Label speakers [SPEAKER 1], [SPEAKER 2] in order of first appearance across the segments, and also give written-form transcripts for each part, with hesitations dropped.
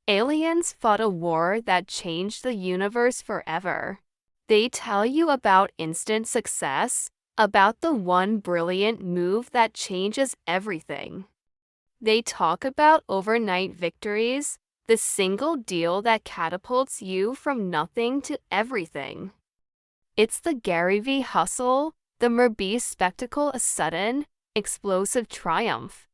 [SPEAKER 1] Aliens fought a war that changed the universe forever. They tell you about instant success, about the one brilliant move that changes everything. They talk about overnight victories, the single deal that catapults you from nothing to everything. It's the Gary V hustle, the Merbees spectacle, a sudden, explosive triumph.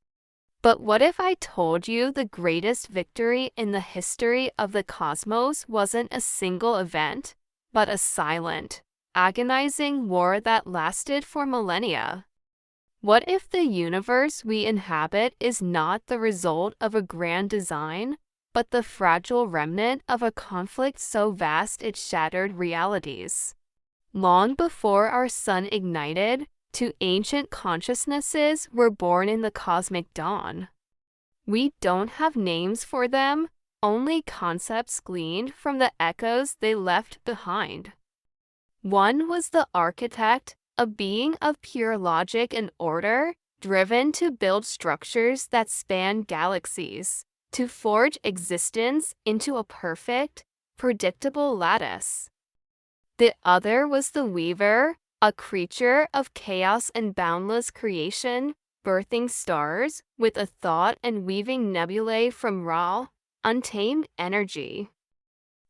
[SPEAKER 1] But what if I told you the greatest victory in the history of the cosmos wasn't a single event, but a silent, agonizing war that lasted for millennia? What if the universe we inhabit is not the result of a grand design, but the fragile remnant of a conflict so vast it shattered realities? Long before our sun ignited, two ancient consciousnesses were born in the cosmic dawn. We don't have names for them, only concepts gleaned from the echoes they left behind. One was the architect, a being of pure logic and order, driven to build structures that span galaxies, to forge existence into a perfect, predictable lattice. The other was the weaver, a creature of chaos and boundless creation, birthing stars with a thought and weaving nebulae from raw, untamed energy.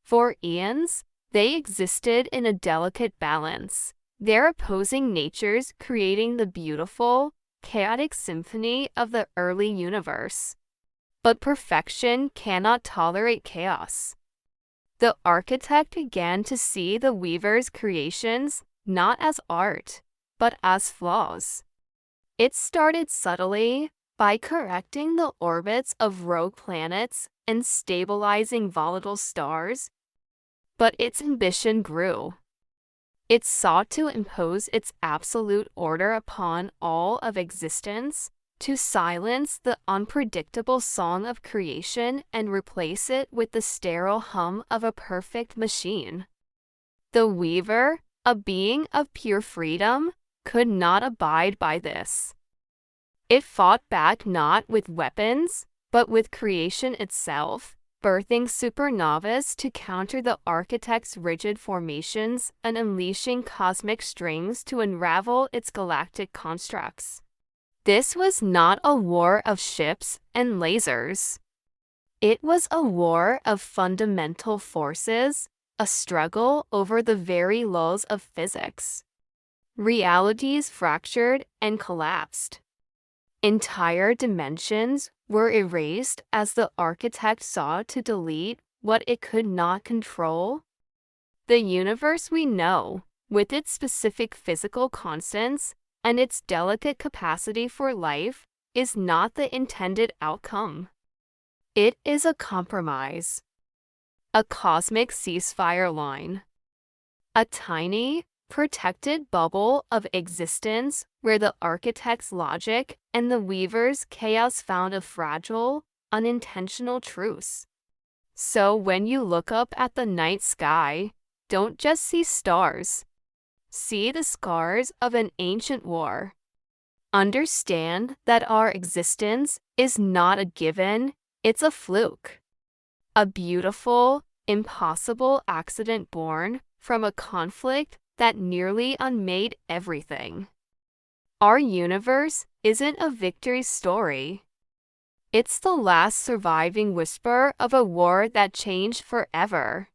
[SPEAKER 1] For eons, they existed in a delicate balance, their opposing natures creating the beautiful, chaotic symphony of the early universe. But perfection cannot tolerate chaos. The architect began to see the weaver's creations not as art, but as flaws. It started subtly, by correcting the orbits of rogue planets and stabilizing volatile stars, but its ambition grew. It sought to impose its absolute order upon all of existence, to silence the unpredictable song of creation and replace it with the sterile hum of a perfect machine. The weaver, a being of pure freedom, could not abide by this. It fought back not with weapons, but with creation itself, birthing supernovas to counter the architect's rigid formations and unleashing cosmic strings to unravel its galactic constructs. This was not a war of ships and lasers. It was a war of fundamental forces, a struggle over the very laws of physics. Realities fractured and collapsed. Entire dimensions were erased as the architect sought to delete what it could not control. The universe we know, with its specific physical constants and its delicate capacity for life, is not the intended outcome. It is a compromise. A cosmic ceasefire line. A tiny, protected bubble of existence where the architect's logic and the weaver's chaos found a fragile, unintentional truce. So when you look up at the night sky, don't just see stars. See the scars of an ancient war. Understand that our existence is not a given, it's a fluke. A beautiful, impossible accident born from a conflict that nearly unmade everything. Our universe isn't a victory story. It's the last surviving whisper of a war that changed forever.